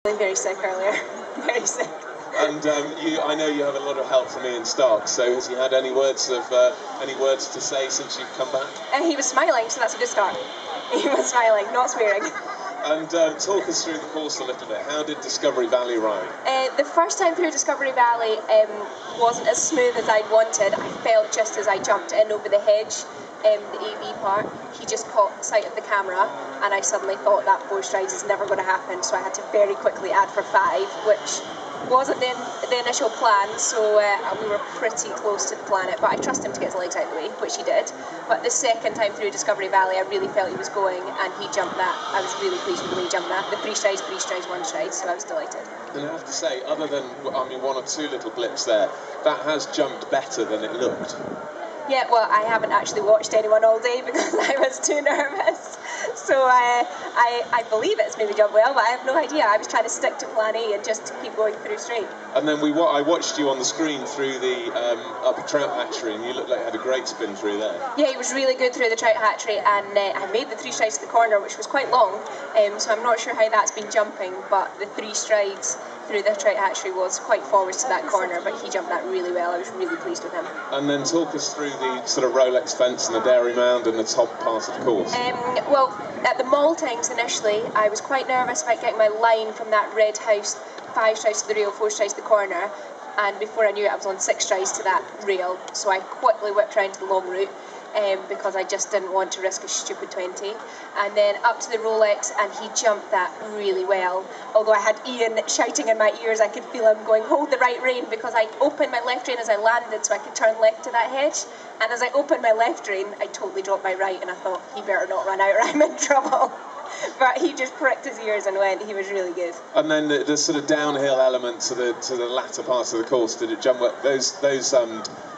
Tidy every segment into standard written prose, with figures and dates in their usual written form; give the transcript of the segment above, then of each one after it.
Very sick earlier. Very sick. And I know you have a lot of help from Ian Stark. So has he had any words to say since you've come back? He was smiling, so that's a good start. He was smiling, not swearing. And talk us through the course a little bit. How did Discovery Valley ride? The first time through Discovery Valley wasn't as smooth as I'd wanted. I felt just as I jumped in over the hedge, the AV part, he just caught sight of the camera, and I suddenly thought that 4 strides is never going to happen, so I had to very quickly add for 5, which wasn't the initial plan, so we were pretty close to the planet, but I trust him to get his legs out of the way, which he did. But the second time through Discovery Valley, I really felt he was going, and he jumped that. I was really pleased with the way he jumped that. The 3 strides, 1 stride, so I was delighted. And I have to say, other than, 1 or 2 little blips there, that has jumped better than it looked. Yeah, well, I haven't actually watched anyone all day because I was too nervous. So I believe it's maybe jumped well, but I have no idea. I was trying to stick to plan A and just keep going through straight. And then I watched you on the screen through the upper trout hatchery, and you looked like you had a great spin through there. Yeah, he was really good through the trout hatchery, and I made the 3 strides to the corner, which was quite long, so I'm not sure how that's been jumping, but the 3 strides through the trout hatchery was quite forward to that corner, but he jumped that really well. I was really pleased with him. And then talk us through the sort of Rolex fence and the dairy mound and the top part of the course. Well, at the maltings initially, I was quite nervous about getting my line from that red house, 5 strides to the rail, 4 strides to the corner, and before I knew it, I was on 6 strides to that rail, so I quickly whipped round to the long route. Because I just didn't want to risk a stupid 20, and then up to the Rolex, and he jumped that really well. Although I had Ian shouting in my ears, I could feel him going, hold the right rein, because I opened my left rein as I landed so I could turn left to that hedge, and as I opened my left rein I totally dropped my right, and I thought, he better not run out or I'm in trouble. But he just pricked his ears and went. He was really good. And then the sort of downhill element to the latter parts of the course, did it jump up? Those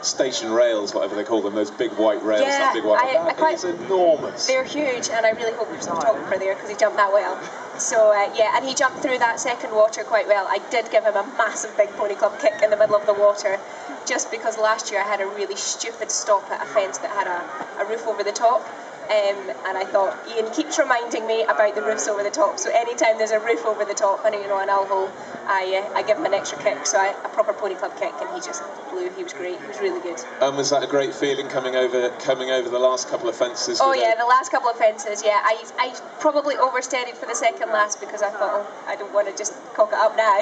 station rails, whatever they call them, those big white rails, yeah, that big white, it's enormous. They're huge, and I really hope there's some photographer there because he jumped that well. So yeah, and he jumped through that second water quite well. I did give him a massive big pony club kick in the middle of the water, just because last year I had a really stupid stop at a fence that had a roof over the top. And I thought, Ian keeps reminding me about the roofs over the top, so anytime there's a roof over the top and an owl hole, I give him an extra kick, so a proper pony club kick, and he just flew. He was great. He was really good. Was that a great feeling coming over the last couple of fences? Oh yeah, the last couple of fences, yeah. I probably oversteadied for the second last because I thought, oh, I don't want to just cock it up now.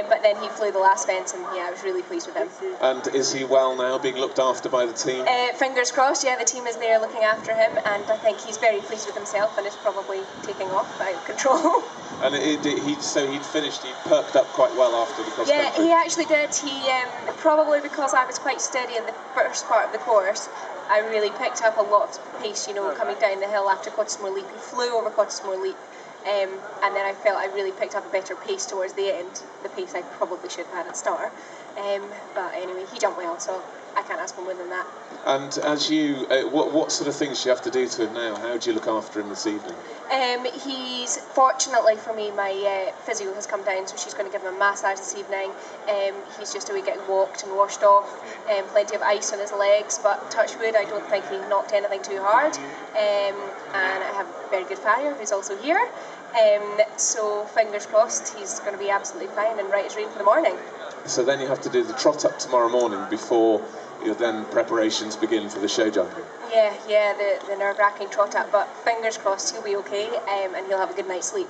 But then he flew the last fence, and yeah, I was really pleased with him. And is he well now, being looked after by the team? Fingers crossed, yeah, the team is there looking after him, and I think he's very pleased with himself and is probably taking off out of control. And he'd finished, he'd perked up quite well after the cross country. Yeah, he actually did. He probably because I was quite steady in the first part of the course, I really picked up a lot of pace, coming down the hill after Cottesmore Leap. He flew over Cottesmore Leap, and then I felt I really picked up a better pace towards the end, the pace I probably should have had at start. But anyway, he jumped well, so I can't ask for more than that. And as you, what sort of things do you have to do to him now? How do you look after him this evening? He's, fortunately for me, my physio has come down, so she's going to give him a massage this evening. He's just away getting walked and washed off, plenty of ice on his legs, but touch wood, I don't think he knocked anything too hard. And I have a very good farrier who's also here, so fingers crossed he's going to be absolutely fine and right as rain for the morning. So then you have to do the trot up tomorrow morning before then preparations begin for the show jumping. Yeah, the nerve-wracking trot up, but fingers crossed he'll be okay, and he'll have a good night's sleep.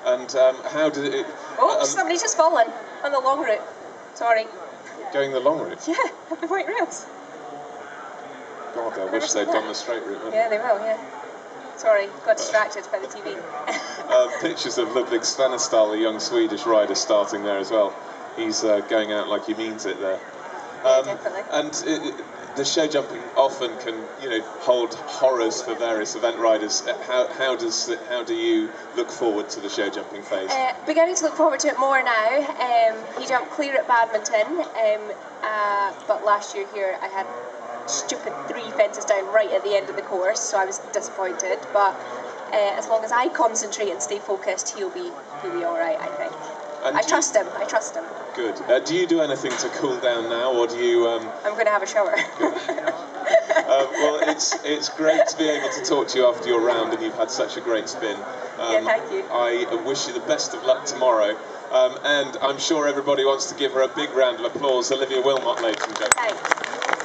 And how did it... Oh, somebody's just fallen on the long route. Sorry. Going the long route? Yeah, up the white rails. God, I wish they'd done the straight route. Yeah, they will, yeah. Sorry, got distracted by the TV. Pictures of Ludwig Svennestal, the young Swedish rider, starting there as well. He's going out like he means it there. Yeah, definitely. And the show jumping often can, hold horrors for various event riders. How do you look forward to the show jumping phase? Beginning to look forward to it more now. He jumped clear at badminton, but last year here I had stupid 3 fences down right at the end of the course, so I was disappointed. But as long as I concentrate and stay focused, he'll be all right, I think. I trust him. Good. Do you do anything to cool down now, or do you... I'm going to have a shower. Well, it's great to be able to talk to you after your round, and you've had such a great spin. Yeah, thank you. I wish you the best of luck tomorrow, And I'm sure everybody wants to give her a big round of applause. Olivia Wilmot, ladies and gentlemen. Thanks.